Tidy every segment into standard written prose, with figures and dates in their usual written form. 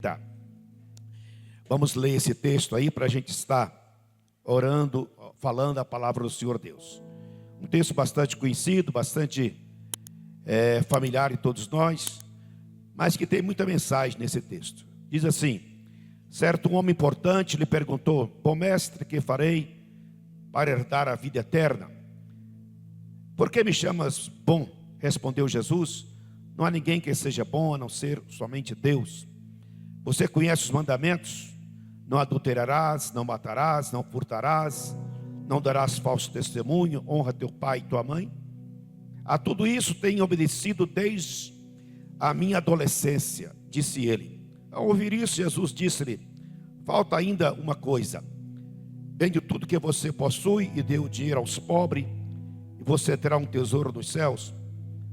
Tá. Vamos ler esse texto aí para a gente estar orando, falando a palavra do Senhor Deus. Um texto bastante conhecido, bastante familiar em todos nós, mas que tem muita mensagem nesse texto. Diz assim: certo homem importante lhe perguntou: bom mestre, que farei para herdar a vida eterna? Por que me chamas bom? Respondeu Jesus: não há ninguém que seja bom a não ser somente Deus. Você conhece os mandamentos: não adulterarás, não matarás, não furtarás, não darás falso testemunho, honra teu pai e tua mãe. A tudo isso tenho obedecido desde a minha adolescência, disse ele. Ao ouvir isso, Jesus disse-lhe: falta ainda uma coisa. Vende tudo que você possui e dê o dinheiro aos pobres, e você terá um tesouro nos céus.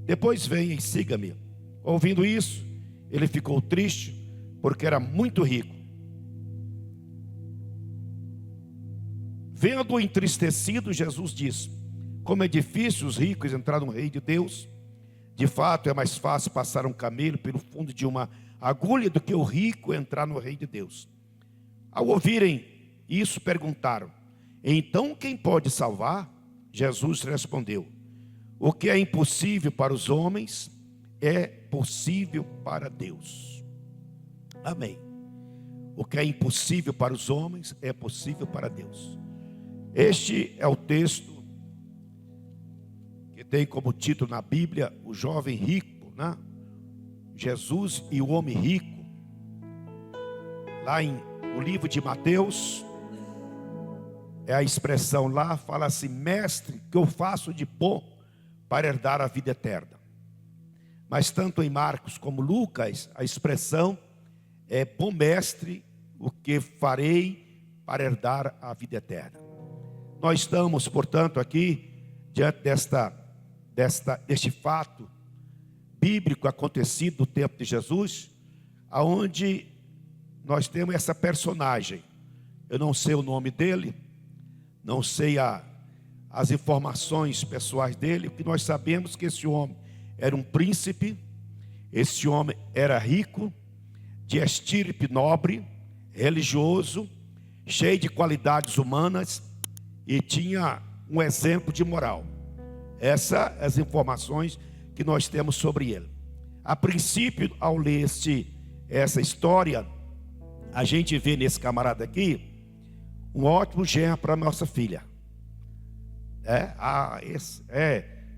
Depois venha e siga-me. Ouvindo isso, ele ficou triste, porque era muito rico. Vendo-o entristecido, Jesus disse: como é difícil os ricos entrar no reino de Deus. De fato, é mais fácil passar um camelo pelo fundo de uma agulha do que o rico entrar no reino de Deus. Ao ouvirem isso, perguntaram: então quem pode salvar? Jesus respondeu: o que é impossível para os homens é possível para Deus. Amém. O que é impossível para os homens é possível para Deus. Este é o texto que tem como título na Bíblia o jovem rico, né? Jesus e o homem rico. Lá no livro de Mateus, é a expressão lá, fala assim: mestre, que eu faço de bom para herdar a vida eterna. Mas tanto em Marcos como Lucas, a expressão é: bom mestre, o que farei para herdar a vida eterna. Nós estamos, portanto, aqui diante deste fato bíblico acontecido no tempo de Jesus, aonde nós temos essa personagem. Eu não sei o nome dele, não sei as informações pessoais dele. O que nós sabemos é que esse homem era um príncipe, esse homem era rico, de estirpe nobre, religioso, cheio de qualidades humanas e tinha um exemplo de moral. Essas as informações que nós temos sobre ele. A princípio, ao ler essa história, a gente vê nesse camarada aqui um ótimo genro para nossa filha.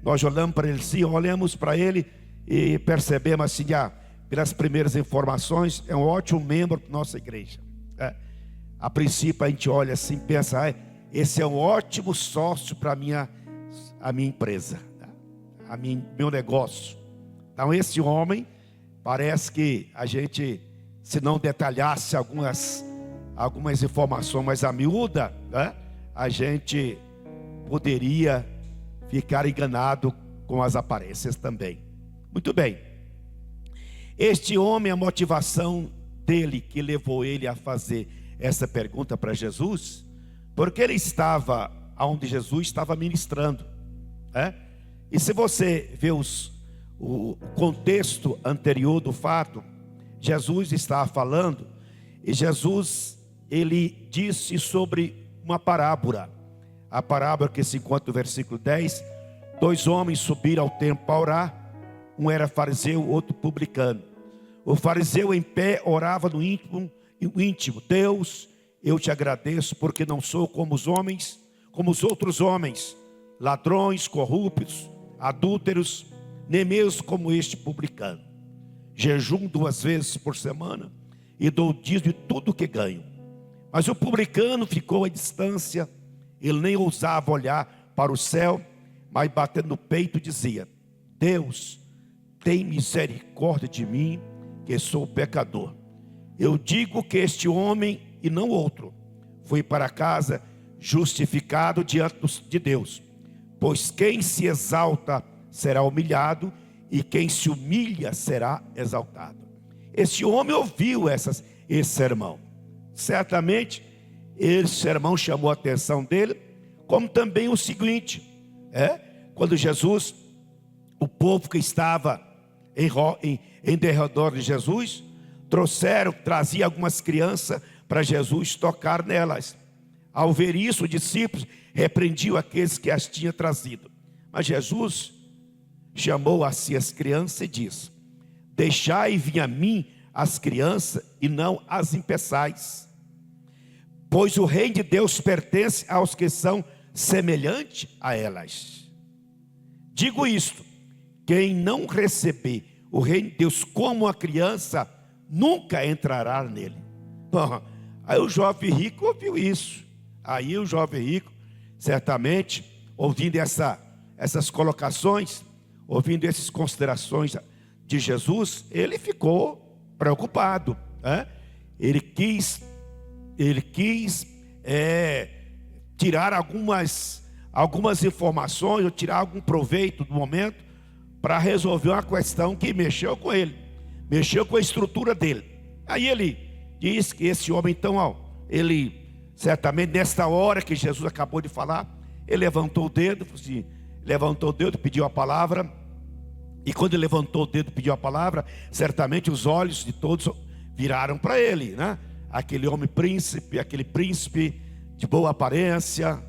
Nós olhamos para ele sim, olhamos para ele e percebemos assim, pelas primeiras informações, é um ótimo membro da nossa igreja. A princípio a gente olha assim, pensa: esse é um ótimo sócio para a minha empresa, meu negócio. Então esse homem, parece que a gente, se não detalhasse algumas informações mais a miúda, né, a gente poderia ficar enganado com as aparências também. Muito bem. Este homem, a motivação dele que levou ele a fazer essa pergunta para Jesus, porque ele estava onde Jesus estava ministrando, E se você vê o contexto anterior do fato, Jesus estava falando, e Jesus, ele disse sobre uma parábola. A parábola que se encontra no versículo 10: dois homens subiram ao templo para orar, um era fariseu, outro publicano. O fariseu em pé orava no íntimo: Deus, eu te agradeço porque não sou como os outros homens, ladrões, corruptos, adúlteros, nem mesmo como este publicano. Jejum 2 vezes por semana e dou dízimo de tudo que ganho. Mas o publicano ficou à distância, ele nem ousava olhar para o céu, mas batendo no peito dizia: Deus, tem misericórdia de mim, que sou pecador. Eu digo que este homem, e não outro, foi para casa justificado diante de Deus. Pois quem se exalta será humilhado, e quem se humilha será exaltado. Este homem ouviu esse sermão. Certamente esse sermão chamou a atenção dele, como também o seguinte: quando Jesus, o povo que estava em derredor de Jesus, trazia algumas crianças para Jesus tocar nelas. Ao ver isso, os discípulos repreendiam aqueles que as tinham trazido. Mas Jesus chamou a si as crianças e disse: deixai vir a mim as crianças e não as impeçais, pois o reino de Deus pertence aos que são semelhantes a elas. Digo isto: quem não receber o reino de Deus como a criança, nunca entrará nele. Bom, aí o jovem rico ouviu isso. Aí o jovem rico, certamente, ouvindo essas colocações, ouvindo essas considerações de Jesus, ele ficou preocupado, né? Ele quis tirar algumas informações, ou tirar algum proveito do momento, para resolver uma questão que mexeu com ele, mexeu com a estrutura dele. Aí ele diz que esse homem, então, ele certamente nesta hora que Jesus acabou de falar, ele levantou o dedo, pediu a palavra. E quando ele levantou o dedo e pediu a palavra, certamente os olhos de todos viraram para ele, né? Aquele homem príncipe, aquele príncipe de boa aparência,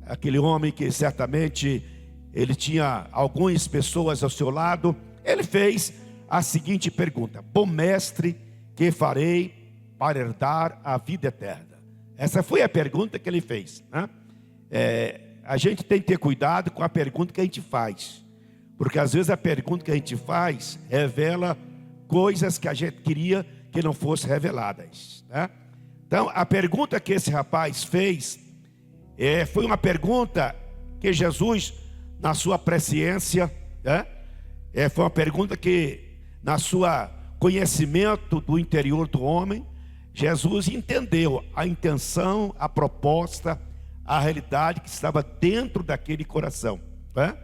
aquele homem que certamente ele tinha algumas pessoas ao seu lado. Ele fez a seguinte pergunta: bom mestre, que farei para herdar a vida eterna? Essa foi a pergunta que ele fez, né? A gente tem que ter cuidado com a pergunta que a gente faz, porque às vezes a pergunta que a gente faz revela coisas que a gente queria que não fossem reveladas, né? Então a pergunta que esse rapaz fez foi uma pergunta que Jesus, na sua presciência, né? Foi uma pergunta que, na sua conhecimento do interior do homem, Jesus entendeu a intenção, a proposta, a realidade que estava dentro daquele coração, né?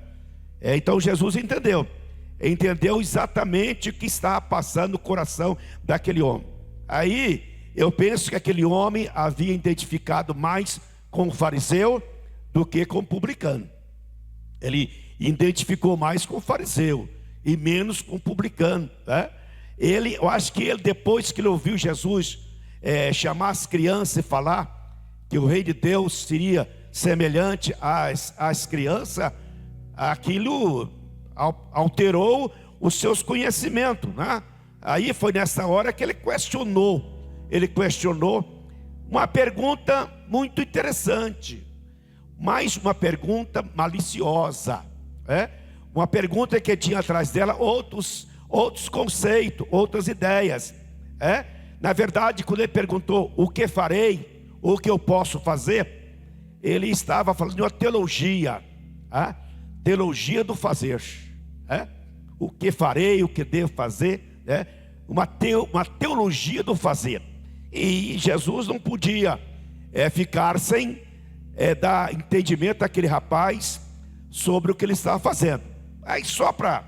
Então Jesus entendeu exatamente o que estava passando no coração daquele homem. Aí eu penso que aquele homem havia identificado mais com o fariseu do que com o publicano. Ele identificou mais com o fariseu e menos com o publicano, né? Eu acho que ele, depois que ele ouviu Jesus chamar as crianças e falar que o reino de Deus seria semelhante às crianças, aquilo alterou os seus conhecimentos, né? Aí foi nessa hora que ele questionou uma pergunta muito interessante, mais uma pergunta maliciosa, uma pergunta que tinha atrás dela outros conceitos, outras ideias, Na verdade, quando ele perguntou o que farei, o que eu posso fazer, ele estava falando de uma teologia, teologia do fazer, o que farei, o que devo fazer, uma teologia do fazer. E Jesus não podia ficar sem dar entendimento àquele rapaz sobre o que ele estava fazendo. Aí só para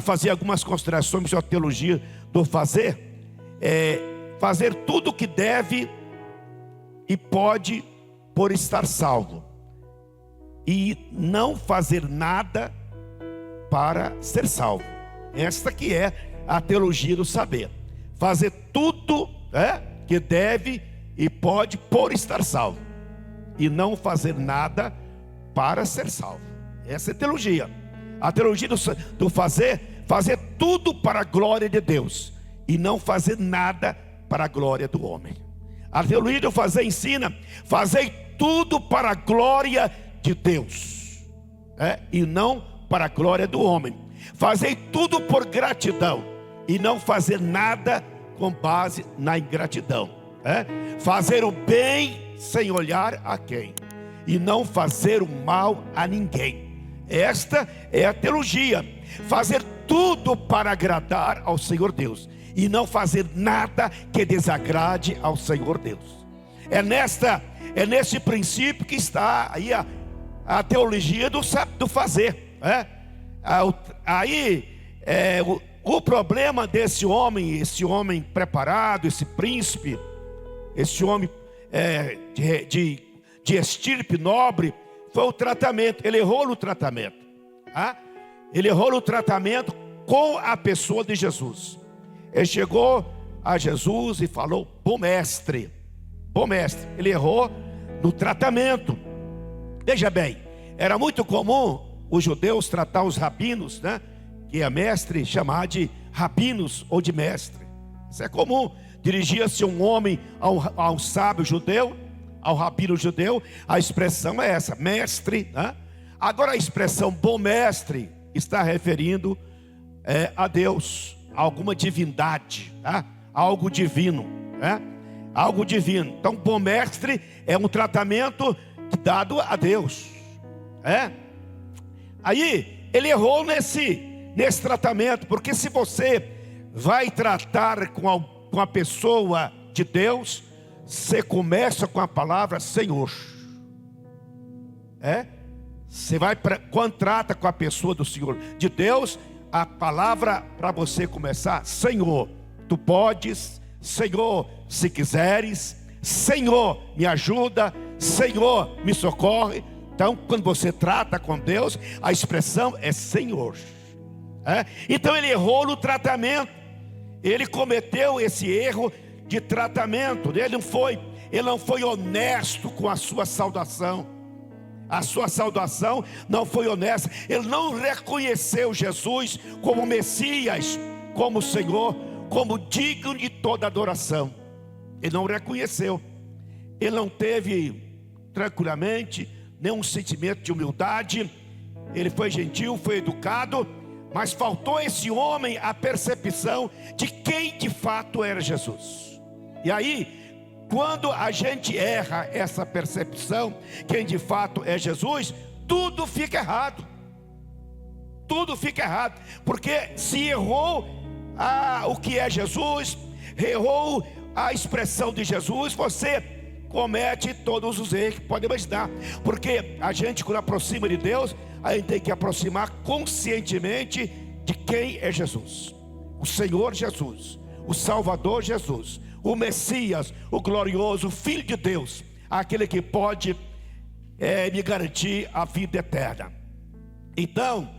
fazer algumas considerações sobre a teologia do fazer, fazer tudo o que deve e pode por estar salvo, e não fazer nada para ser salvo. Esta que é a teologia do saber: fazer tudo que deve e pode por estar salvo, e não fazer nada para ser salvo. Essa é a teologia. A teologia do fazer tudo para a glória de Deus e não fazer nada para a glória do homem. A teologia do fazer ensina: fazer tudo para a glória de Deus, e não para a glória do homem. Fazer tudo por gratidão e não fazer nada com base na ingratidão. Fazer o bem sem olhar a quem, e não fazer o mal a ninguém. Esta é a teologia: fazer tudo para agradar ao Senhor Deus e não fazer nada que desagrade ao Senhor Deus. É nesse princípio que está aí a teologia do fazer, Aí o problema desse homem, esse homem preparado, esse príncipe, esse homem de estirpe nobre, foi o tratamento. Ele errou no tratamento, Ele errou no tratamento com a pessoa de Jesus. Ele chegou a Jesus e falou: bom mestre, bom mestre. Ele errou no tratamento. Veja bem, era muito comum os judeus tratar os rabinos, né, que é mestre, chamar de rabinos ou de mestre. Isso é comum. Dirigia-se um homem ao sábio judeu, ao rabino judeu, a expressão é essa, mestre, né? Agora a expressão bom mestre está referindo a Deus, a alguma divindade, tá? Algo divino, né? Algo divino. Então bom mestre é um tratamento dado a Deus, Aí ele errou nesse tratamento, porque se você vai tratar com a pessoa de Deus, você começa com a palavra Senhor. Você vai quando trata com a pessoa do Senhor, de Deus, a palavra para você começar: Senhor, tu podes, Senhor, se quiseres, Senhor, me ajuda, Senhor, me socorre. Então, quando você trata com Deus, a expressão é Senhor. Então ele errou no tratamento. Ele cometeu esse erro de tratamento. Ele não foi honesto com a sua saudação. A sua saudação não foi honesta. Ele não reconheceu Jesus como Messias, como Senhor, como digno de toda adoração. Ele não reconheceu. Ele não teve tranquilamente nenhum sentimento de humildade. Ele foi gentil, foi educado, mas faltou a esse homem a percepção de quem de fato era Jesus. E aí, quando a gente erra essa percepção, quem de fato é Jesus, tudo fica errado. Tudo fica errado, porque se errou o que é Jesus, errou a expressão de Jesus, você comete todos os erros que pode imaginar. Porque a gente, quando aproxima de Deus, a gente tem que aproximar conscientemente de quem é Jesus: o Senhor Jesus, o Salvador Jesus, o Messias, o glorioso Filho de Deus, aquele que pode me garantir a vida eterna. Então,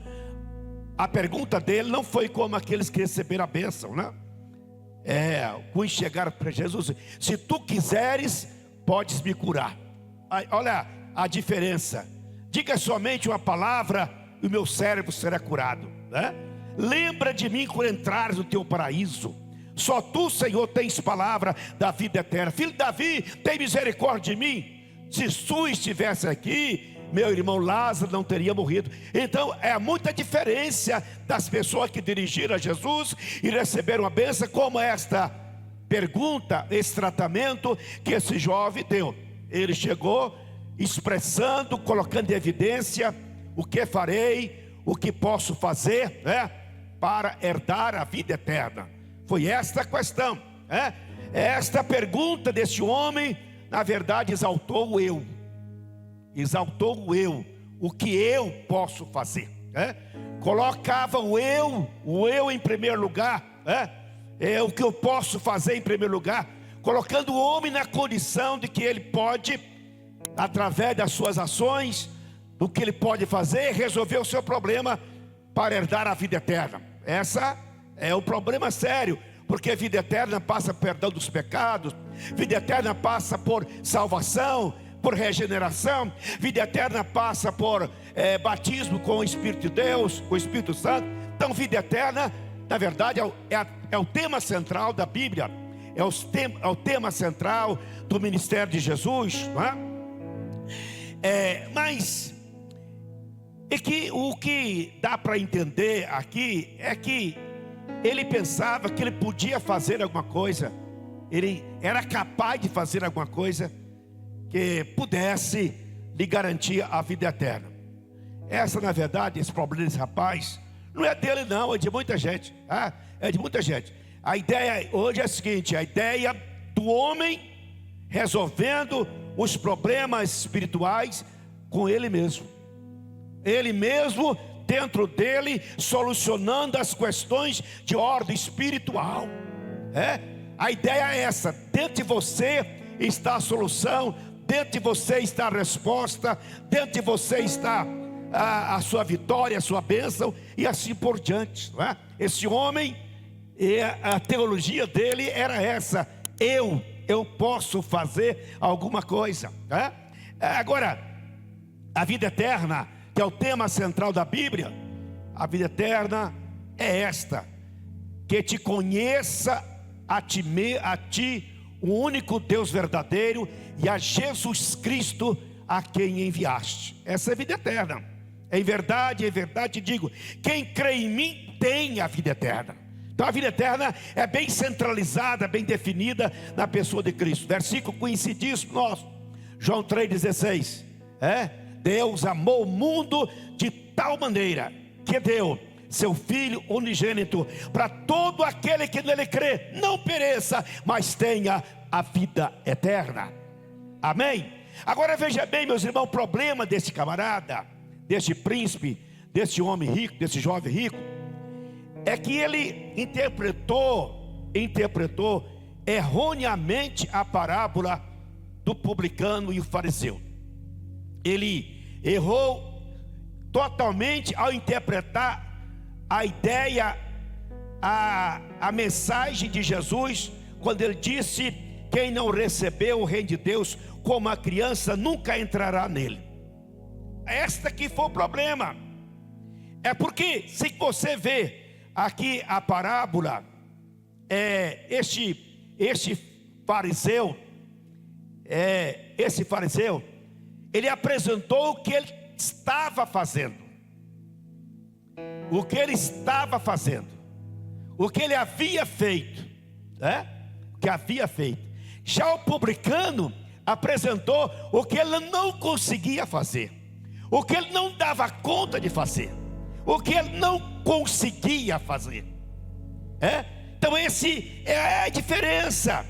a pergunta dele não foi como aqueles que receberam a bênção, né? Quando chegaram para Jesus: se tu quiseres, podes me curar. Olha a diferença. Diga somente uma palavra e o meu cérebro será curado, né? Lembra de mim quando entrares no teu paraíso. Só tu, Senhor, tens palavra da vida eterna. Filho de Davi, tem misericórdia de mim. Se tu estivesse aqui, meu irmão Lázaro não teria morrido. Então é muita diferença das pessoas que dirigiram a Jesus e receberam a bênção, como esta pergunta, esse tratamento que esse jovem deu. Ele chegou expressando, colocando em evidência: o que farei, o que posso fazer, para herdar a vida eterna. Foi esta a questão, esta pergunta desse homem, na verdade, exaltou o eu. Exaltou o eu, o que eu posso fazer, colocava o eu em primeiro lugar, o que eu posso fazer em primeiro lugar, colocando o homem na condição de que ele pode, através das suas ações, do que ele pode fazer, resolver o seu problema para herdar a vida eterna. Essa é um problema sério, porque vida eterna passa por perdão dos pecados, vida eterna passa por salvação, por regeneração, vida eterna passa por batismo com o Espírito de Deus, com o Espírito Santo. Então vida eterna, na verdade, é o tema central da Bíblia, é o tema central do ministério de Jesus, não é? Mas o que dá para entender aqui é que ele pensava que ele podia fazer alguma coisa, ele era capaz de fazer alguma coisa que pudesse lhe garantir a vida eterna. Essa, na verdade, esse problema desse rapaz não é dele não, é de muita gente, é de muita gente. A ideia hoje é a seguinte: a ideia do homem resolvendo os problemas espirituais com ele mesmo. Ele mesmo, dentro dele, solucionando as questões de ordem espiritual. A ideia é essa: dentro de você está a solução, dentro de você está a resposta, dentro de você está a sua vitória, a sua bênção, e assim por diante, não é? Esse homem, E a teologia dele era essa: eu posso fazer alguma coisa, né? Agora, a vida eterna, que é o tema central da Bíblia, a vida eterna é esta: que te conheça a ti, o único Deus verdadeiro, e a Jesus Cristo a quem enviaste. Essa é a vida eterna. Em verdade digo: quem crê em mim tem a vida eterna. Então a vida eterna é bem centralizada, bem definida na pessoa de Cristo. Versículo conhecidíssimo nosso, João 3,16. Deus amou o mundo de tal maneira que deu seu Filho unigênito, para todo aquele que nele crê não pereça, mas tenha a vida eterna. Amém? Agora veja bem, meus irmãos, o problema desse camarada, desse príncipe, desse homem rico, desse jovem rico, é que ele interpretou erroneamente a parábola do publicano e o fariseu. Ele errou totalmente ao interpretar a ideia, a mensagem de Jesus, quando ele disse: quem não recebeu o reino de Deus como a criança nunca entrará nele. Esta que foi o problema. É porque, se você vê aqui a parábola, esse fariseu, ele apresentou o que ele estava fazendo. O que ele estava fazendo, o que ele havia feito, o que havia feito. Já o publicano apresentou o que ele não conseguia fazer, o que ele não dava conta de fazer, o que ele não conseguia fazer. Então esse é a diferença.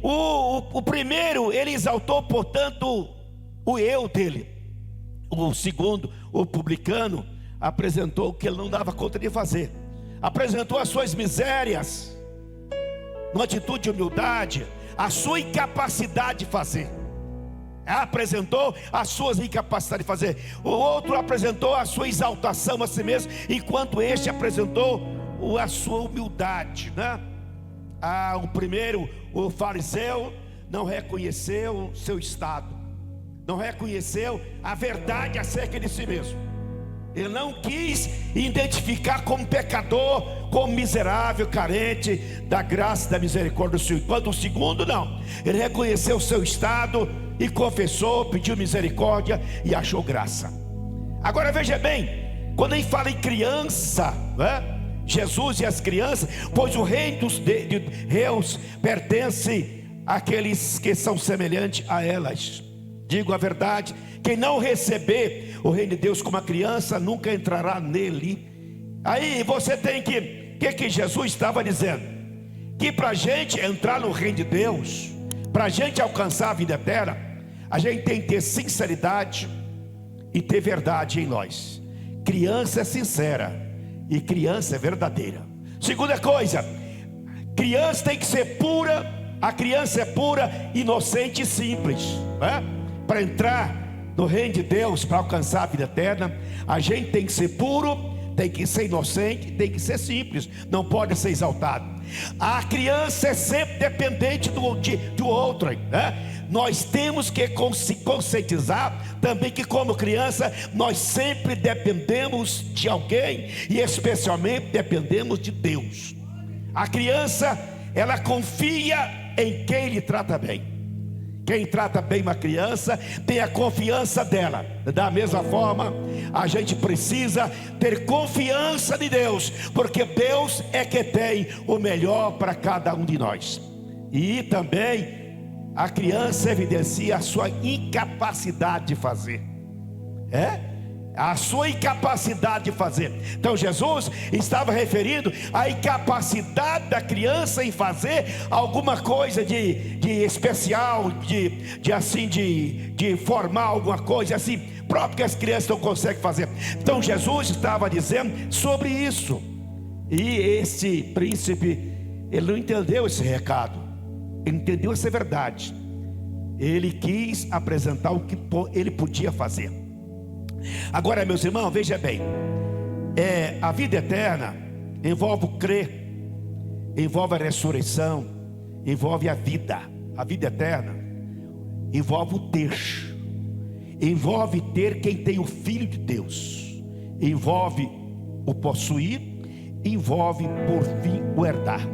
O primeiro, ele exaltou, portanto, o eu dele. O segundo, o publicano, apresentou o que ele não dava conta de fazer. Apresentou as suas misérias, numa atitude de humildade, a sua incapacidade de fazer. Apresentou as suas incapacidades de fazer. O outro apresentou a sua exaltação a si mesmo, enquanto este apresentou a sua humildade, né? O primeiro, o fariseu, não reconheceu seu estado, não reconheceu a verdade acerca de si mesmo. Ele não quis identificar como pecador, como miserável, carente da graça e da misericórdia do Senhor. Enquanto o segundo não, ele reconheceu o seu estado e confessou, pediu misericórdia e achou graça. Agora veja bem, quando a gente fala em criança, Jesus e as crianças, pois o reino dos Deus pertence àqueles que são semelhantes a elas. Digo a verdade: quem não receber o reino de Deus como a criança nunca entrará nele. Aí você tem que Jesus estava dizendo? Que para a gente entrar no reino de Deus, para a gente alcançar a vida eterna, a gente tem que ter sinceridade e ter verdade em nós. Criança é sincera e criança é verdadeira. Segunda coisa, criança tem que ser pura. A criança é pura, inocente e simples, Para entrar no reino de Deus, para alcançar a vida eterna, a gente tem que ser puro, tem que ser inocente, tem que ser simples, não pode ser exaltado. A criança é sempre dependente do outro, Nós temos que se conscientizar também que, como criança, nós sempre dependemos de alguém, e especialmente dependemos de Deus. A criança, ela confia em quem lhe trata bem. Quem trata bem uma criança tem a confiança dela. Da mesma forma, a gente precisa ter confiança de Deus, porque Deus é que tem o melhor para cada um de nós. E também a criança evidencia a sua incapacidade de fazer. A sua incapacidade de fazer. Então Jesus estava referindo à incapacidade da criança em fazer alguma coisa de especial, de formar alguma coisa assim próprio, que as crianças não conseguem fazer. Então Jesus estava dizendo sobre isso. E esse príncipe, ele não entendeu esse recado, ele entendeu essa verdade. Ele quis apresentar o que ele podia fazer. Agora, meus irmãos, veja bem, a vida eterna, envolve o crer, envolve a ressurreição, envolve a vida eterna, envolve o ter, envolve ter quem tem o Filho de Deus, envolve o possuir, envolve por fim o herdar,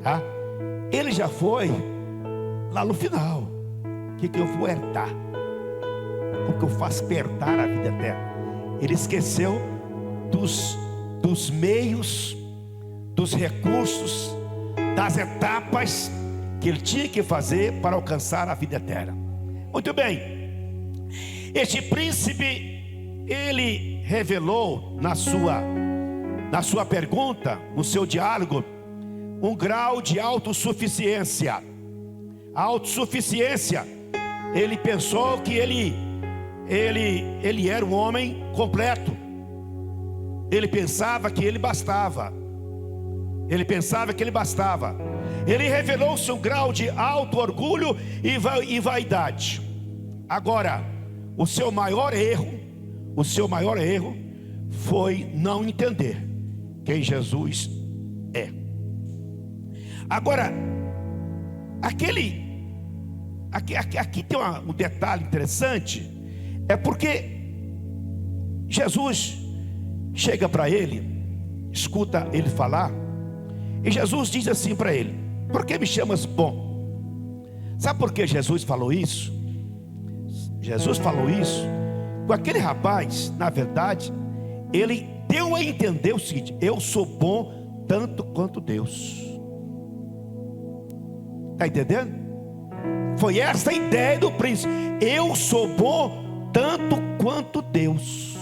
tá? Ele já foi lá no final. O que eu vou herdar? O que eu faço para herdar a vida eterna? Ele esqueceu dos meios, dos recursos, das etapas que ele tinha que fazer para alcançar a vida eterna. Muito bem, este príncipe, ele revelou na sua pergunta, no seu diálogo, um grau de autossuficiência. A autossuficiência, ele pensou que ele era um homem completo. Ele pensava que ele bastava. Ele revelou seu grau de auto-orgulho e vaidade. Agora, o seu maior erro foi não entender quem Jesus é. Agora, aqui tem um detalhe interessante. É porque Jesus chega para ele, escuta ele falar, e Jesus diz assim para ele: por que me chamas bom? Sabe por que Jesus falou isso? Jesus falou isso com aquele rapaz. Na verdade, ele deu a entender o seguinte: eu sou bom tanto quanto Deus. Está entendendo? Foi essa a ideia do príncipe: eu sou bom tanto quanto Deus.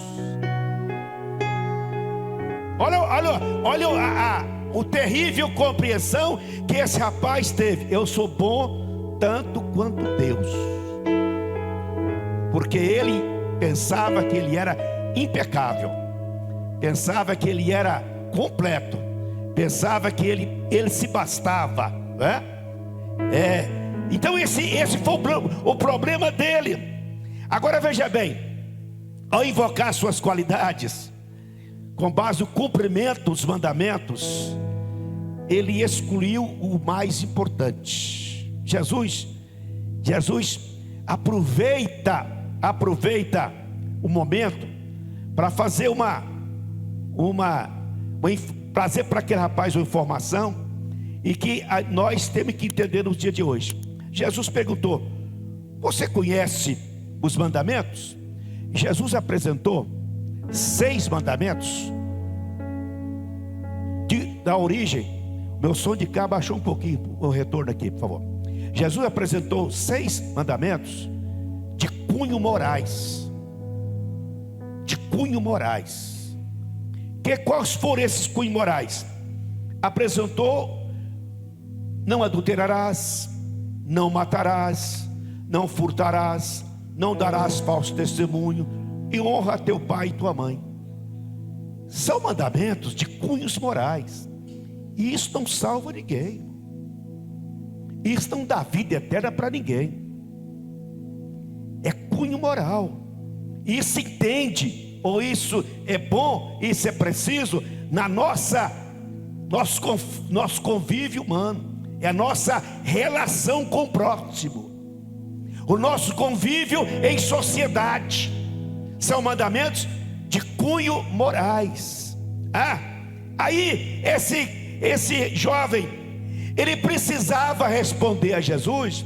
Olha o terrível compreensão que esse rapaz teve: eu sou bom tanto quanto Deus. Porque ele pensava que ele era impecável, pensava que ele era completo, pensava que ele se bastava, né? Então esse foi o problema dele. Agora veja bem, ao invocar suas qualidades, com base no cumprimento dos mandamentos, ele excluiu o mais importante. Jesus aproveita o momento para fazer trazer para aquele rapaz uma informação, e que nós temos que entender nos dias de hoje. Jesus perguntou: você conhece os mandamentos? Jesus apresentou 6 mandamentos da origem. Meu som de cá baixou um pouquinho, o retorno aqui, por favor. Jesus apresentou 6 mandamentos de cunho morais. Quais foram esses cunhos morais? Apresentou: não adulterarás, não matarás, não furtarás, não darás falso testemunho, e honra teu pai e tua mãe. São mandamentos de cunhos morais, e isso não salva ninguém, isso não dá vida eterna para ninguém. É cunho moral. Isso entende, ou isso é bom, isso é preciso na nosso convívio humano. É a nossa relação com o próximo, o nosso convívio em sociedade. São mandamentos de cunho morais. Aí esse jovem, ele precisava responder a Jesus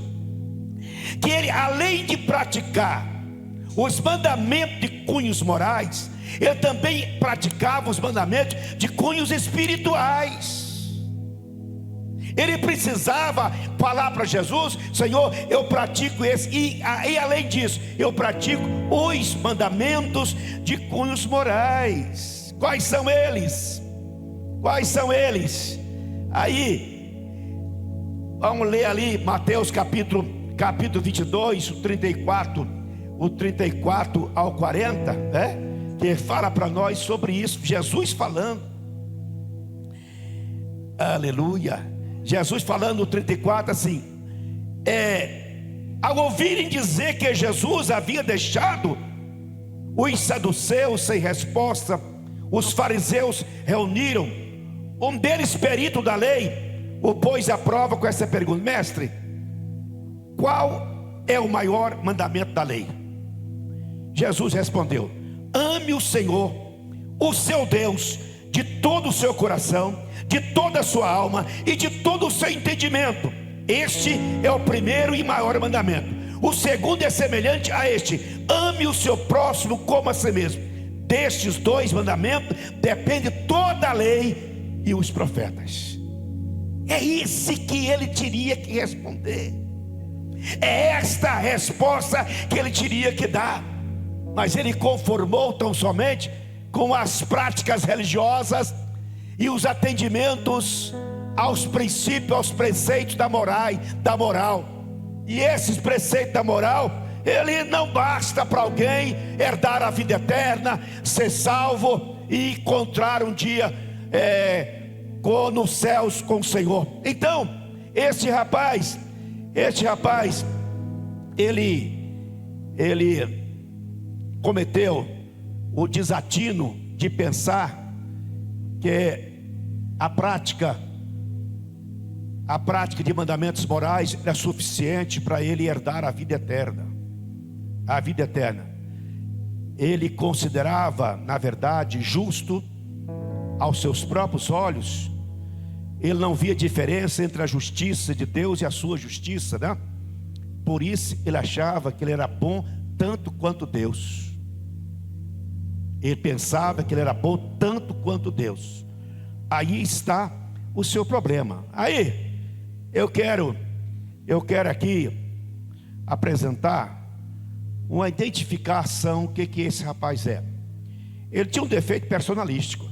que ele, além de praticar os mandamentos de cunhos morais, ele também praticava os mandamentos de cunhos espirituais. Ele precisava falar para Jesus: Senhor, eu pratico esse, e além disso, eu pratico os mandamentos de cunhos morais. Quais são eles? Aí, vamos ler ali Mateus capítulo 22, o 34 ao 40, né? Que fala para nós sobre isso. Jesus falando, aleluia. Jesus falando no 34 assim: ao ouvirem dizer que Jesus havia deixado os saduceus sem resposta, os fariseus reuniram Um deles, perito da lei, o pôs à prova com essa pergunta: mestre, qual é o maior mandamento da lei? Jesus respondeu: ame o Senhor, o seu Deus, de todo o seu coração, de toda a sua alma e de todo o seu entendimento. Este é o primeiro e maior mandamento. O segundo é semelhante a este: ame o seu próximo como a si mesmo. Destes dois mandamentos depende toda a lei e os profetas. É esse que ele teria que responder. É esta a resposta que ele teria que dar. Mas ele conformou tão somente com as práticas religiosas e os atendimentos aos princípios, aos preceitos da moral. E esses preceitos da moral, ele não basta para alguém herdar a vida eterna, ser salvo e encontrar um dia nos céus com o Senhor. Então, este rapaz, ele cometeu o desatino de pensar que a prática de mandamentos morais era suficiente para ele herdar a vida eterna. A vida eterna. Ele considerava, na verdade, justo aos seus próprios olhos. Ele não via diferença entre a justiça de Deus e a sua justiça, né? Por isso ele achava que ele era bom tanto quanto Deus. Ele pensava que ele era bom tanto quanto Deus. Aí está o seu problema. Aí eu quero aqui apresentar uma identificação. O que esse rapaz é? Ele tinha um defeito personalístico.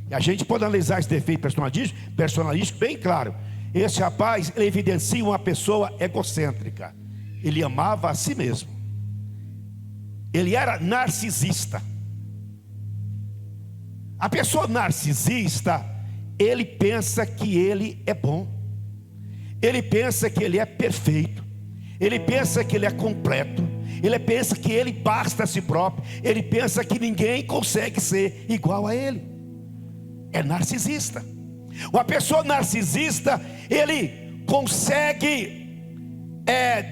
E a gente pode analisar esse defeito personalístico bem claro. Esse rapaz, ele evidencia uma pessoa egocêntrica. Ele amava a si mesmo. Ele era narcisista. A pessoa narcisista, ele pensa que ele é bom. Ele pensa que ele é perfeito. Ele pensa que ele é completo. Ele pensa que ele basta a si próprio. Ele pensa que ninguém consegue ser igual a ele. É narcisista. Uma pessoa narcisista, ele consegue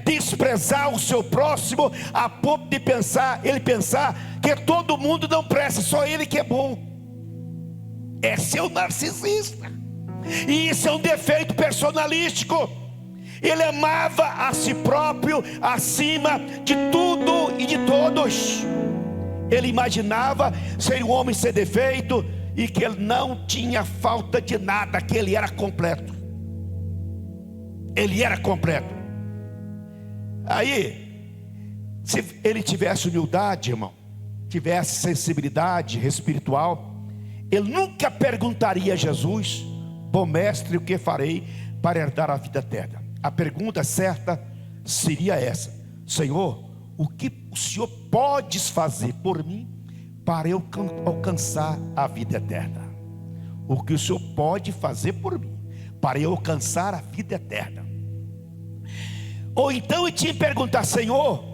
desprezar o seu próximo a ponto de pensar que todo mundo não presta, só ele que é bom. Esse é o narcisista. E isso é um defeito personalístico. Ele amava a si próprio acima de tudo e de todos. Ele imaginava ser um homem sem defeito e que ele não tinha falta de nada, que ele era completo. Ele era completo. Aí, se ele tivesse humildade, irmão, tivesse sensibilidade espiritual, ele nunca perguntaria a Jesus: bom mestre, o que farei para herdar a vida eterna? A pergunta certa seria essa: Senhor, o que o Senhor pode fazer por mim para eu alcançar a vida eterna? O que o Senhor pode fazer por mim para eu alcançar a vida eterna? Ou então eu tinha que perguntar: Senhor,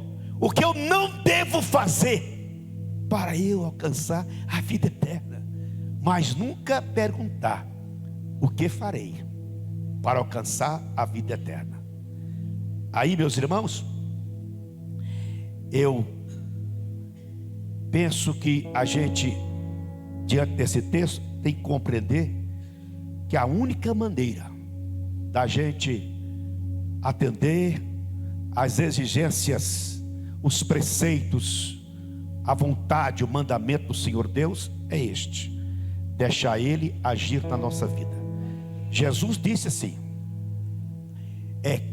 o que eu não devo fazer para eu alcançar a vida eterna? Mas nunca perguntar: o que farei para alcançar a vida eterna? Aí, meus irmãos, eu penso que a gente, diante desse texto, tem que compreender que a única maneira da gente atender às exigências, os preceitos, a vontade, o mandamento do Senhor Deus é este: deixar Ele agir na nossa vida. Jesus disse assim: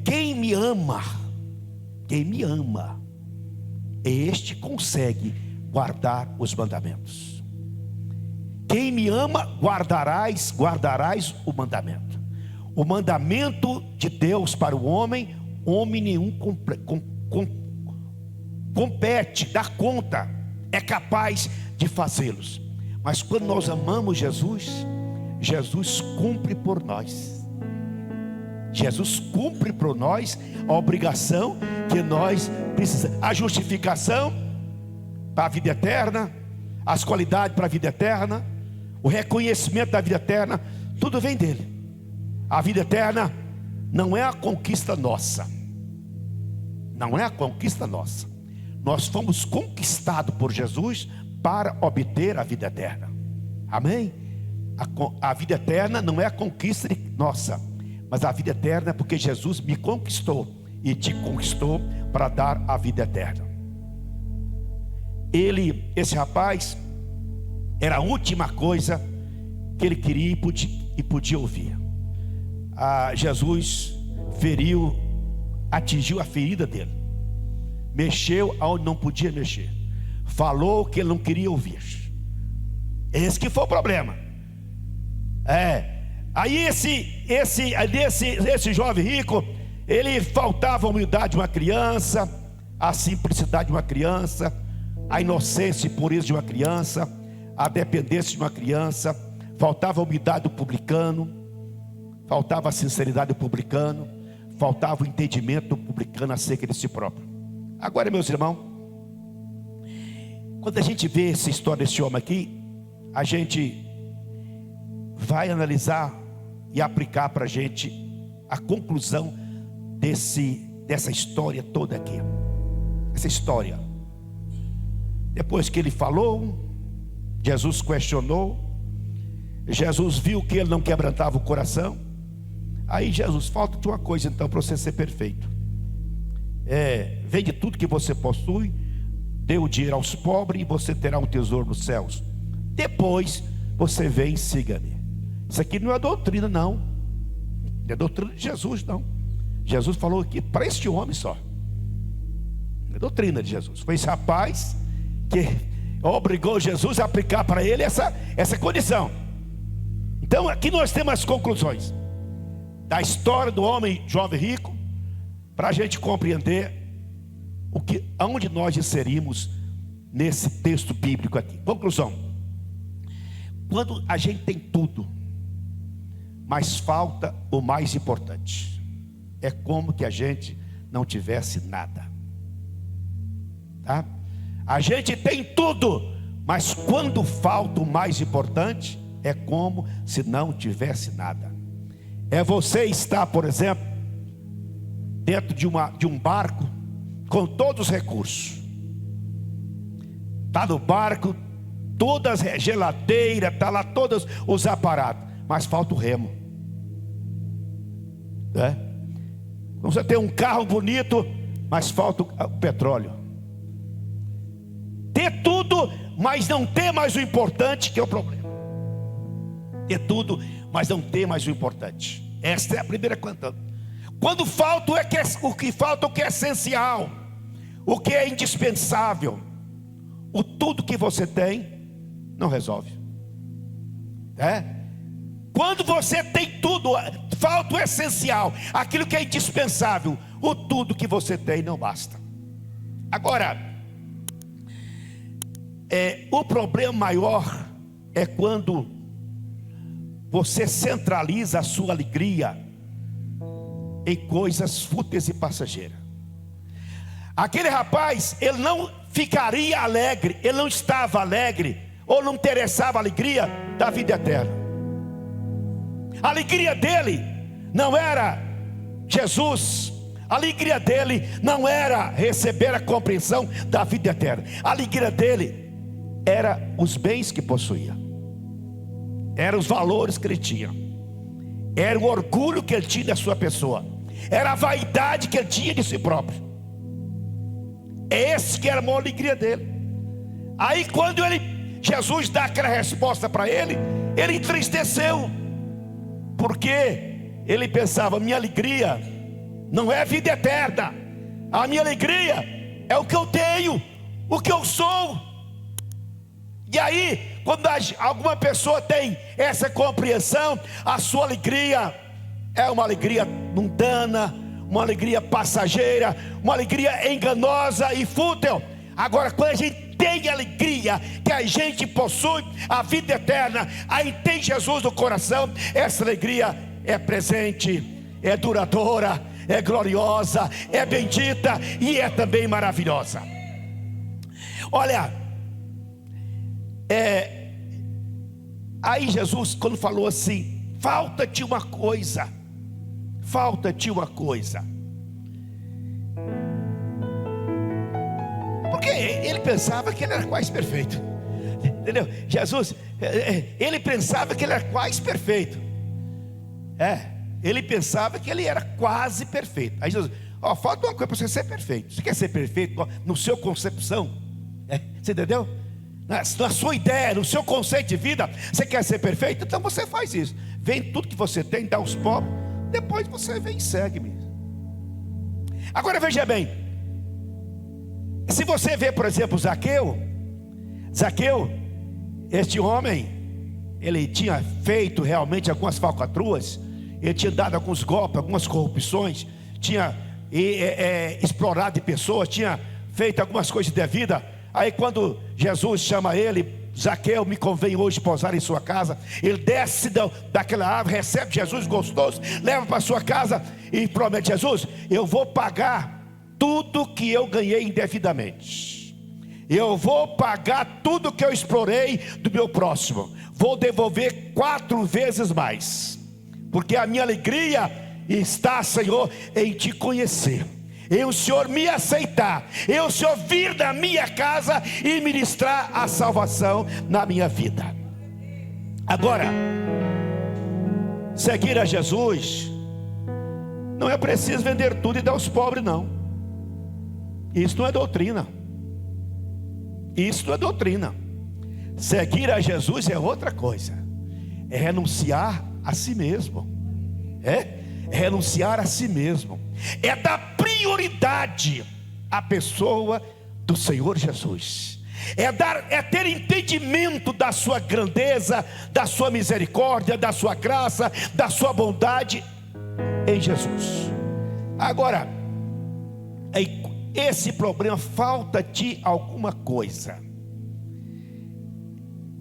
quem me ama, este consegue guardar os mandamentos. Quem me ama, guardarás o mandamento. O mandamento de Deus para o homem nenhum compete, dá conta, é capaz de fazê-los. Mas quando nós amamos Jesus, Jesus cumpre por nós. Jesus cumpre por nós a obrigação que nós precisamos. A justificação para a vida eterna, as qualidades para a vida eterna, o reconhecimento da vida eterna, tudo vem dele. A vida eterna não é a conquista nossa. Não é a conquista nossa. Nós fomos conquistados por Jesus para obter a vida eterna. Amém? A vida eterna não é a conquista nossa, mas a vida eterna é porque Jesus me conquistou e te conquistou para dar a vida eterna. Esse rapaz, era a última coisa que ele queria e podia ouvir. Jesus atingiu a ferida dele, mexeu aonde não podia mexer, falou o que ele não queria ouvir. Esse que foi o problema. Aí esse jovem rico, ele faltava a humildade de uma criança, a simplicidade de uma criança, a inocência e pureza de uma criança, a dependência de uma criança, faltava a humildade do publicano, faltava a sinceridade do publicano, faltava o entendimento do publicano acerca de si próprio. Agora, meus irmãos, quando a gente vê essa história desse homem aqui, a gente vai analisar e aplicar para a gente a conclusão dessa história toda aqui. Essa história, depois que ele falou, Jesus questionou, Jesus viu que ele não quebrantava o coração. Aí Jesus, falta de uma coisa então para você ser perfeito. Vende tudo que você possui, dê o dinheiro aos pobres e você terá um tesouro nos céus. Depois você vem e siga-me. Isso aqui não é doutrina não, não é doutrina de Jesus não. Jesus falou aqui para este homem só. Não é doutrina de Jesus. Foi esse rapaz que obrigou Jesus a aplicar para ele essa condição. Então aqui nós temos as conclusões da história do homem jovem rico, para a gente compreender aonde nós inserimos nesse texto bíblico aqui. Conclusão: quando a gente tem tudo, mas falta o mais importante, é como que a gente não tivesse nada, tá? A gente tem tudo, mas quando falta o mais importante, é como se não tivesse nada. É você estar, por exemplo, dentro de um barco com todos os recursos. Está no barco, todas as geladeiras, está lá todos os aparatos, mas falta o remo. Você tem um carro bonito, mas falta o petróleo. Ter tudo, mas não ter mais o importante, que é o problema. Ter tudo, mas não ter mais o importante. Esta é a primeira coisa. Quando falta o que falta, o que é essencial, o que é indispensável, o tudo que você tem não resolve. Quando você tem tudo, falta o essencial, aquilo que é indispensável, o tudo que você tem não basta. Agora, o problema maior é quando você centraliza a sua alegria em coisas fúteis e passageiras. Aquele rapaz, ele não ficaria alegre, ele não estava alegre, ou não interessava a alegria da vida eterna. A alegria dele não era Jesus, a alegria dele não era receber a compreensão da vida eterna. A alegria dele era os bens que possuía, eram os valores que ele tinha, era o orgulho que ele tinha da sua pessoa, era a vaidade que ele tinha de si próprio. Esse que era a maior alegria dele. Aí quando Jesus dá aquela resposta para ele, ele entristeceu, porque ele pensava: minha alegria não é a vida eterna, a minha alegria é o que eu tenho, o que eu sou. E aí, quando alguma pessoa tem essa compreensão, a sua alegria é uma alegria mundana, uma alegria passageira, uma alegria enganosa e fútil. Agora, quando a gente tem alegria, que a gente possui a vida eterna, aí tem Jesus no coração, essa alegria é presente, é duradoura, é gloriosa, é bendita e é também maravilhosa. Olha, Aí Jesus, quando falou assim, falta-te uma coisa, falta-te uma coisa. Porque ele pensava que ele era quase perfeito, entendeu? Jesus, ele pensava que ele era quase perfeito. Ele pensava que ele era quase perfeito. Aí Jesus, falta uma coisa para você ser perfeito. Você quer ser perfeito no seu concepção? Você entendeu? Na sua ideia, no seu conceito de vida, você quer ser perfeito? Então você faz isso. Vem tudo que você tem, dá aos pobres. Depois você vem e segue-me. Agora veja bem. Se você vê, por exemplo, Zaqueu, este homem, ele tinha feito realmente algumas falcatruas. Ele tinha dado alguns golpes, algumas corrupções. Tinha explorado pessoas. Tinha feito algumas coisas indevidas. Aí quando Jesus chama ele, Zaqueu, me convém hoje pousar em sua casa. Ele desce daquela árvore, recebe Jesus gostoso, leva para sua casa e promete: Jesus, eu vou pagar tudo que eu ganhei indevidamente. Eu vou pagar tudo que eu explorei do meu próximo. Vou devolver 4 vezes mais. Porque a minha alegria está, Senhor, em te conhecer, em o Senhor me aceitar, em o Senhor vir da minha casa e ministrar a salvação na minha vida. Agora, seguir a Jesus não é preciso vender tudo e dar aos pobres, não. Isso não é doutrina. Isso não é doutrina. Seguir a Jesus é outra coisa. É renunciar a si mesmo. É renunciar a si mesmo. É dar prioridade à pessoa do Senhor Jesus. É ter entendimento da sua grandeza, da sua misericórdia, da sua graça, da sua bondade em Jesus. Agora, esse problema, falta-te alguma coisa.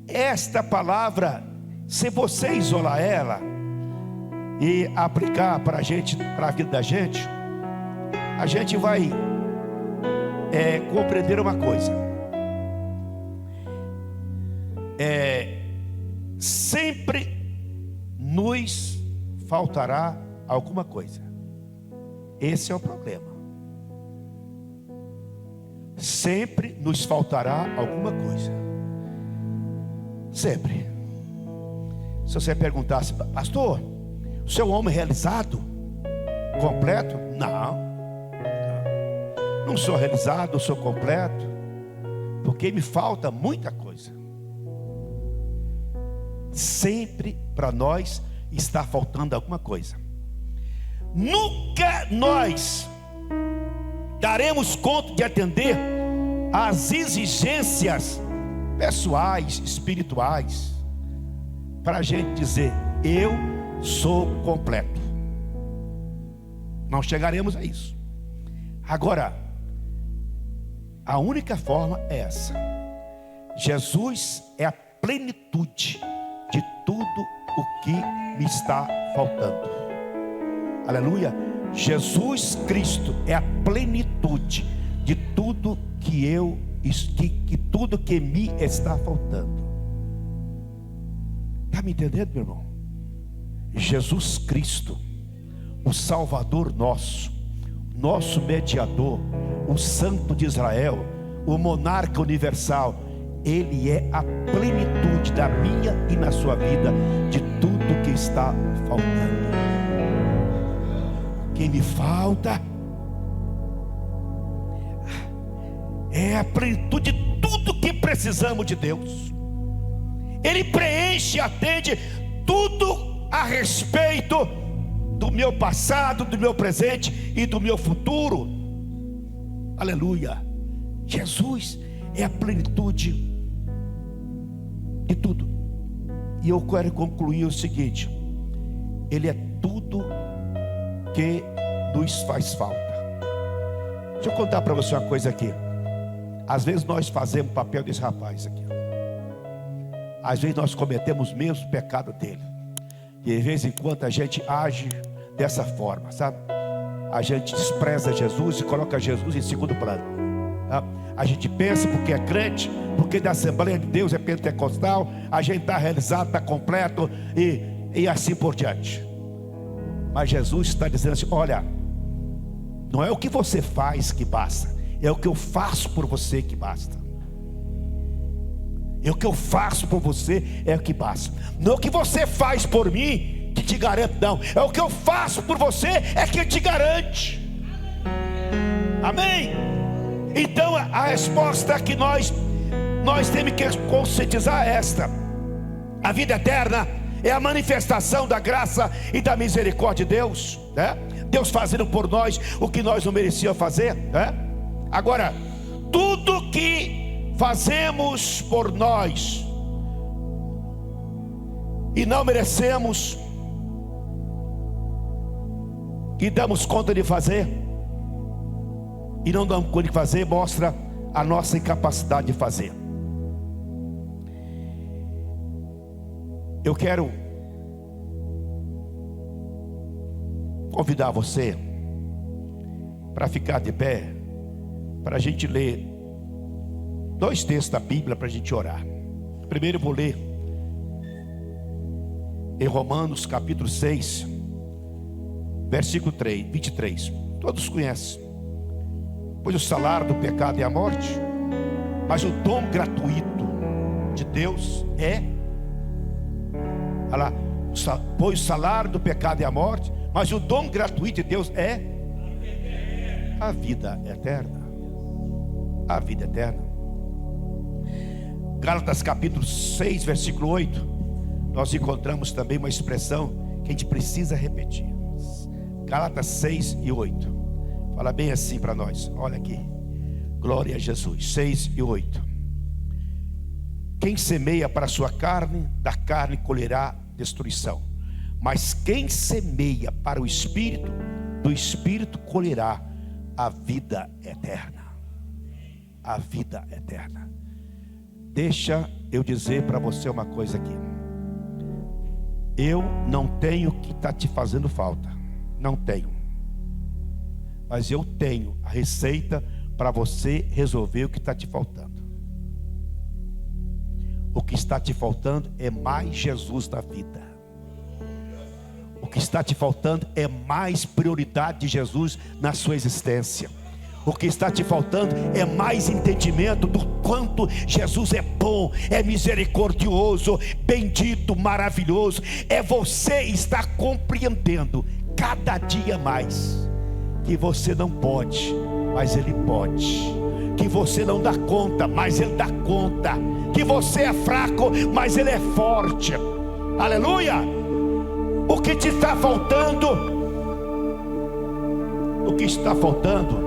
Esta palavra, se você isolar ela e aplicar para a vida da gente, a gente vai compreender uma coisa. Sempre nos faltará alguma coisa. Esse é o problema. Sempre nos faltará alguma coisa. Sempre. Se você perguntasse: pastor, o seu homem realizado? Completo? Não sou realizado, sou completo, porque me falta muita coisa. Sempre para nós está faltando alguma coisa. Nunca nós daremos conta de atender às exigências pessoais, espirituais, para a gente dizer: eu sou completo. Não chegaremos a isso. Agora, a única forma é essa. Jesus é a plenitude de tudo o que me está faltando. Aleluia. Jesus Cristo é a plenitude de tudo que tudo que me está faltando. Está me entendendo, meu irmão? Jesus Cristo, o Salvador nosso mediador, o Santo de Israel, o monarca universal, Ele é a plenitude da minha e na sua vida, de tudo que está faltando. O que me falta é a plenitude de tudo que precisamos de Deus. Ele preenche e atende tudo a respeito do meu passado, do meu presente e do meu futuro. Aleluia. Jesus é a plenitude de tudo. E eu quero concluir o seguinte: Ele é tudo que nos faz falta. Deixa eu contar para você uma coisa aqui. Às vezes nós fazemos o papel desse rapaz aqui. Às vezes nós cometemos o mesmo pecado dele. E de vez em quando a gente age dessa forma, sabe? A gente despreza Jesus e coloca Jesus em segundo plano. A gente pensa, porque é crente, porque da Assembleia de Deus é pentecostal, a gente está realizado, está completo e assim por diante. Mas Jesus está dizendo assim: olha, não é o que você faz que basta, é o que eu faço por você que basta. É o que eu faço por você é o que basta. Não é o que você faz por mim que te garante, não. É o que eu faço por você é que te garante. Amém? Então a resposta que nós temos que conscientizar é esta: a vida eterna é a manifestação da graça e da misericórdia de Deus, né? Deus fazendo por nós o que nós não merecíamos fazer, né? Agora, tudo que fazemos por nós e não merecemos, e damos conta de fazer e não damos conta de fazer, mostra a nossa incapacidade de fazer. Eu quero convidar você para ficar de pé, para a gente ler 2 textos da Bíblia para a gente orar. Primeiro eu vou ler em Romanos capítulo 6, versículo 23. Todos conhecem: pois o salário do pecado é a morte, mas o dom gratuito de Deus é, olha lá, pois o salário do pecado é a morte, mas o dom gratuito de Deus é a vida eterna. A vida eterna. Gálatas capítulo 6, versículo 8, nós encontramos também uma expressão que a gente precisa repetir. Gálatas 6 e 8. Fala bem assim para nós. Olha aqui. Glória a Jesus. 6 e 8. Quem semeia para a sua carne, da carne colherá destruição. Mas quem semeia para o Espírito, do Espírito colherá a vida eterna. A vida eterna. Deixa eu dizer para você uma coisa aqui. Eu não tenho o que está te fazendo falta. Não tenho. Mas eu tenho a receita para você resolver o que está te faltando. O que está te faltando é mais Jesus na vida. O que está te faltando é mais prioridade de Jesus na sua existência. O que está te faltando é mais entendimento do quanto Jesus é bom, é misericordioso, bendito, maravilhoso. É você estar compreendendo cada dia mais que você não pode, mas Ele pode. Que você não dá conta, mas Ele dá conta. Que você é fraco, mas Ele é forte. Aleluia! O que te está faltando? O que está faltando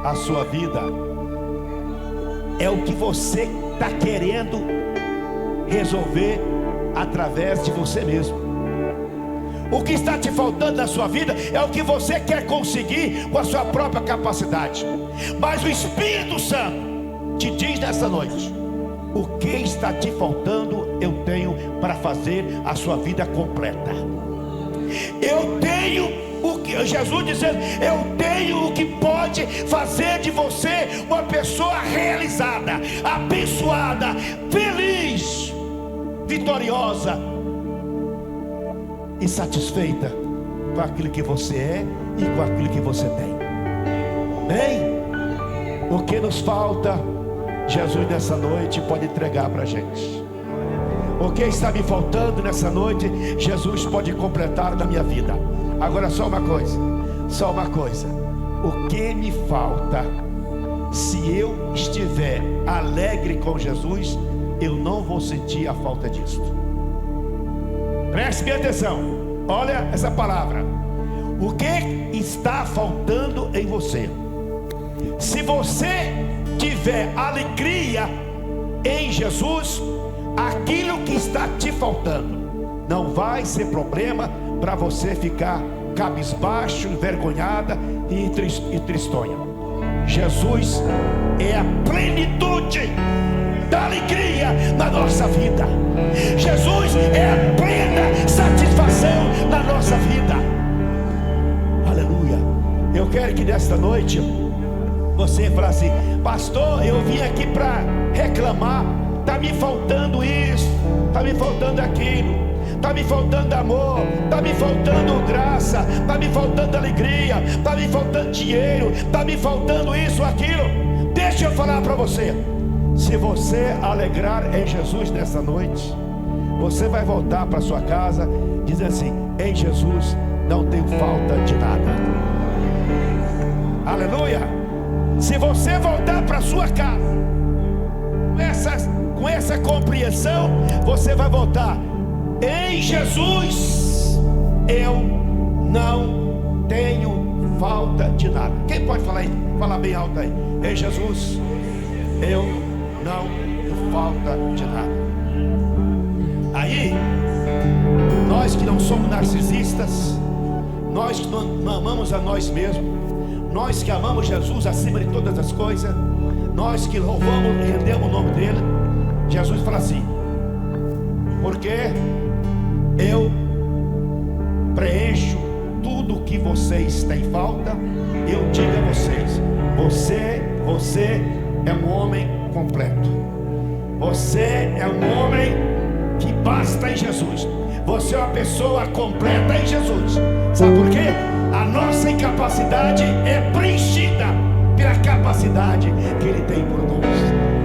à sua vida é o que você está querendo resolver através de você mesmo. O que está te faltando na sua vida é o que você quer conseguir com a sua própria capacidade. Mas o Espírito Santo te diz nessa noite: o que está te faltando eu tenho para fazer a sua vida completa. Eu tenho o que, Jesus dizendo, eu tenho o que pode fazer de você uma pessoa realizada, abençoada, feliz, vitoriosa e satisfeita com aquilo que você é e com aquilo que você tem. Bem, o que nos falta, Jesus nessa noite pode entregar para a gente. O que está me faltando nessa noite, Jesus pode completar na minha vida. Agora só uma coisa, o que me falta? Se eu estiver alegre com Jesus, eu não vou sentir a falta disso. Preste bem atenção, olha essa palavra. O que está faltando em você? Se você tiver alegria em Jesus, aquilo que está te faltando não vai ser problema para você ficar cabisbaixo, envergonhada e tristonha. Jesus é a plenitude da alegria na nossa vida. Jesus é a plena satisfação na nossa vida. Aleluia. Eu quero que nesta noite Você fala assim: pastor, eu vim aqui para reclamar, está me faltando isso, está me faltando aquilo, está me faltando amor, está me faltando graça, está me faltando alegria, está me faltando dinheiro, está me faltando isso, aquilo. Deixa eu falar para você: se você alegrar em Jesus nessa noite, você vai voltar para sua casa dizendo assim: em Jesus não tenho falta de nada. Aleluia. Se você voltar para sua casa com essa compreensão, você vai voltar: em Jesus eu não tenho falta de nada. Quem pode falar aí? Fala bem alto aí: em Jesus eu não tenho falta de nada. Aí, nós que não somos narcisistas, nós que não amamos a nós mesmos, nós que amamos Jesus acima de todas as coisas, nós que louvamos e rendemos o nome dele, Jesus fala assim: porque eu preencho tudo o que vocês têm falta. Eu digo a vocês: você é um homem completo. Você é um homem que basta em Jesus. Você é uma pessoa completa em Jesus. Sabe por quê? A nossa incapacidade é preenchida pela capacidade que Ele tem por nós,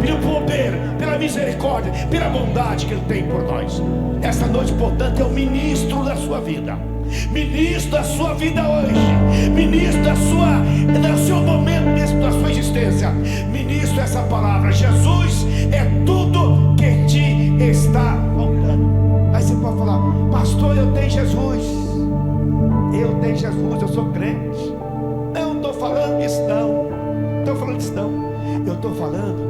pelo poder, pela misericórdia, pela bondade que Ele tem por nós. Essa noite, portanto, eu ministro da sua vida, ministro da sua vida hoje, ministro do seu momento, da sua existência, ministro essa palavra: Jesus é tudo que te está faltando. Aí você pode falar: pastor, eu tenho Jesus, eu sou crente. Não estou falando disso não, eu estou falando,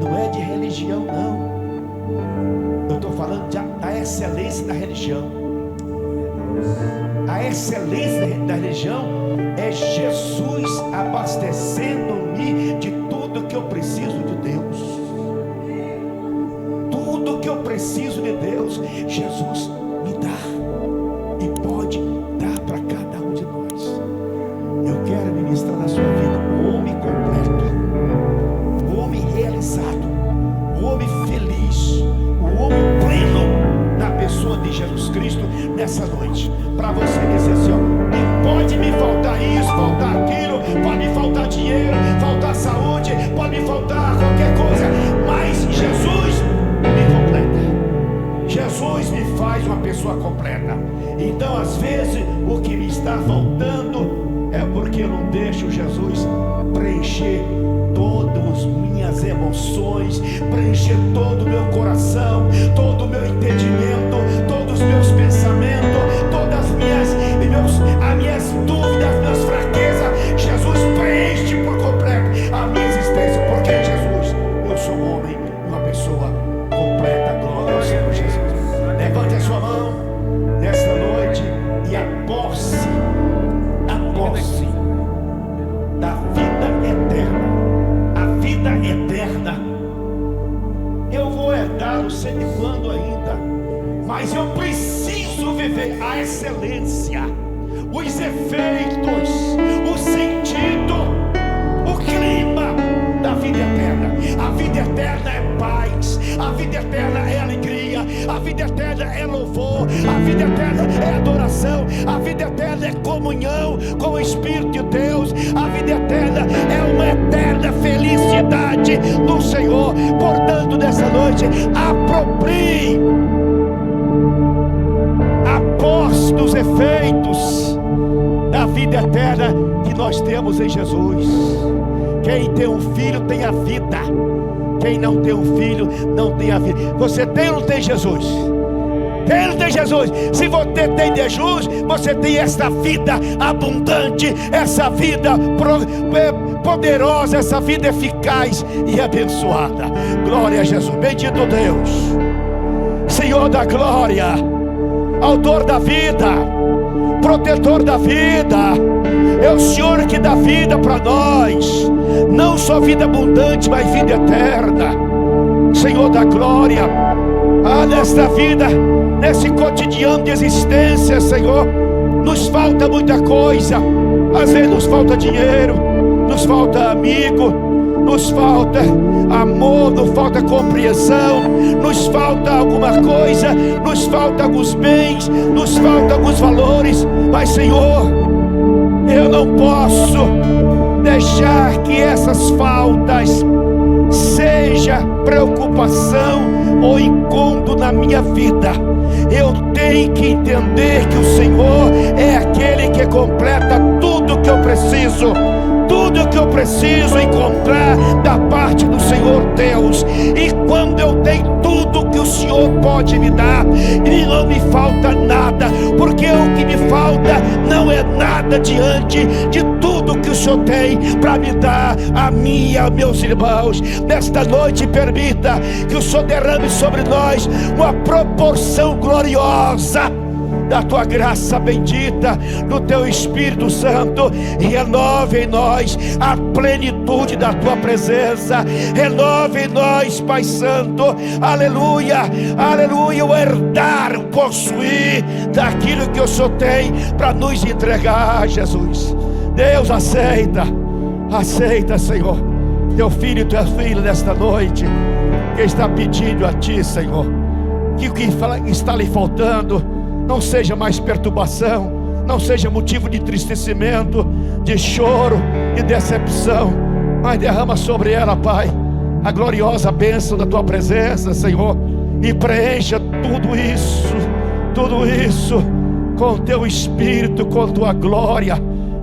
não é de religião não, eu estou falando da excelência da religião. A excelência da religião é Jesus abastecendo-me de tudo que eu preciso de Deus. Tudo que eu preciso de Deus, Jesus me dá e pode dar para cada um de nós. Eu quero ministrar na sua vida o homem completo, o homem realizado, o homem feliz, o homem pleno na pessoa de Jesus Cristo nessa noite. Para você dizer assim: ó, pode me faltar isso, faltar aquilo, pode me faltar dinheiro, faltar saúde, pode me faltar qualquer coisa, mas Jesus me completa. Jesus me faz uma pessoa completa. Então, às vezes, o que me está faltando é porque eu não deixo Jesus preencher todas as minhas emoções, preencher todo o meu coração, todo o meu entendimento, todos os meus pensamentos, todas as minhas dúvidas, as minhas fraquezas. Jesus preenche por completo a minha existência, porque em Jesus eu sou um homem, uma pessoa completa. Glória ao Senhor Jesus. Levante a sua mão nesta noite e a posse da vida eterna. A vida eterna eu vou herdar, não sei de quando ainda, mas eu preciso viver a excelência, os efeitos, o sentido, o clima da vida eterna. A vida eterna é paz, a vida eterna é alegria, a vida eterna é louvor, a vida eterna é adoração, a vida eterna é comunhão com o Espírito de Deus, a vida eterna é uma eterna felicidade no Senhor. Portanto, nessa noite, aproprie a posse dos efeitos da vida eterna que nós temos em Jesus. Quem tem um filho tem a vida, quem não tem um filho não tem a vida. Você tem ou não tem Jesus? Tem ou não tem Jesus? Se você tem Jesus, você tem essa vida abundante, essa vida poderosa, essa vida eficaz e abençoada. Glória a Jesus. Bendito Deus, Senhor da glória, autor da vida, protetor da vida. É o Senhor que dá vida para nós, não só vida abundante, mas vida eterna. Senhor da glória, nesta vida, nesse cotidiano de existência, Senhor, nos falta muita coisa. Às vezes nos falta dinheiro, nos falta amigo, nos falta amor, nos falta compreensão, nos falta alguma coisa, nos falta alguns bens, nos falta alguns valores. Mas Senhor, eu não posso deixar que essas faltas seja preocupação ou incômodo na minha vida. Eu tenho que entender que o Senhor é aquele que completa tudo que eu preciso. Tudo que eu preciso encontrar da parte do Senhor Deus. E quando eu tenho tudo que o Senhor pode me dar, e não me falta nada, porque o que me falta não é nada diante de tudo que o Senhor tem para me dar, a mim e a meus irmãos. Nesta noite permita que o Senhor derrame sobre nós uma proporção gloriosa da tua graça bendita, do teu Espírito Santo, e renove em nós a plenitude da tua presença. Renove em nós, Pai Santo, aleluia, aleluia, o herdar, o possuir daquilo que o Senhor tem para nos entregar, Jesus. Deus, aceita, Senhor, teu filho e tua filha nesta noite, que está pedindo a ti, Senhor, que o que está lhe faltando não seja mais perturbação, não seja motivo de entristecimento, de choro e decepção, mas derrama sobre ela, Pai, a gloriosa bênção da tua presença, Senhor, e preencha tudo isso com teu Espírito, com tua glória.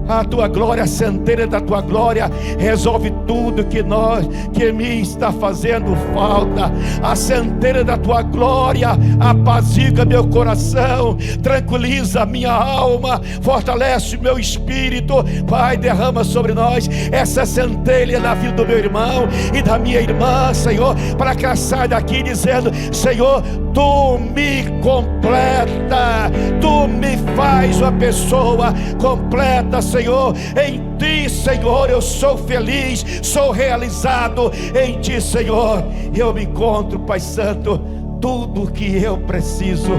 A tua glória, a centelha da tua glória resolve tudo que me está fazendo falta. A centelha da tua glória apazigua meu coração, tranquiliza a minha alma, fortalece o meu espírito. Pai, derrama sobre nós essa centelha na vida do meu irmão e da minha irmã, Senhor, para que ela saia daqui dizendo: Senhor, tu me completa, tu me faz uma pessoa completa, Senhor. Em ti, Senhor, eu sou feliz, sou realizado em ti, Senhor. Eu me encontro, Pai Santo, tudo que eu preciso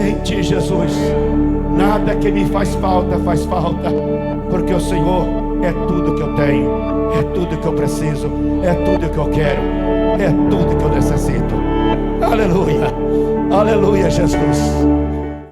em ti, Jesus. Nada que me faz falta, porque o Senhor é tudo que eu tenho, é tudo que eu preciso, é tudo que eu quero, é tudo que eu necessito. Aleluia, aleluia, Jesus.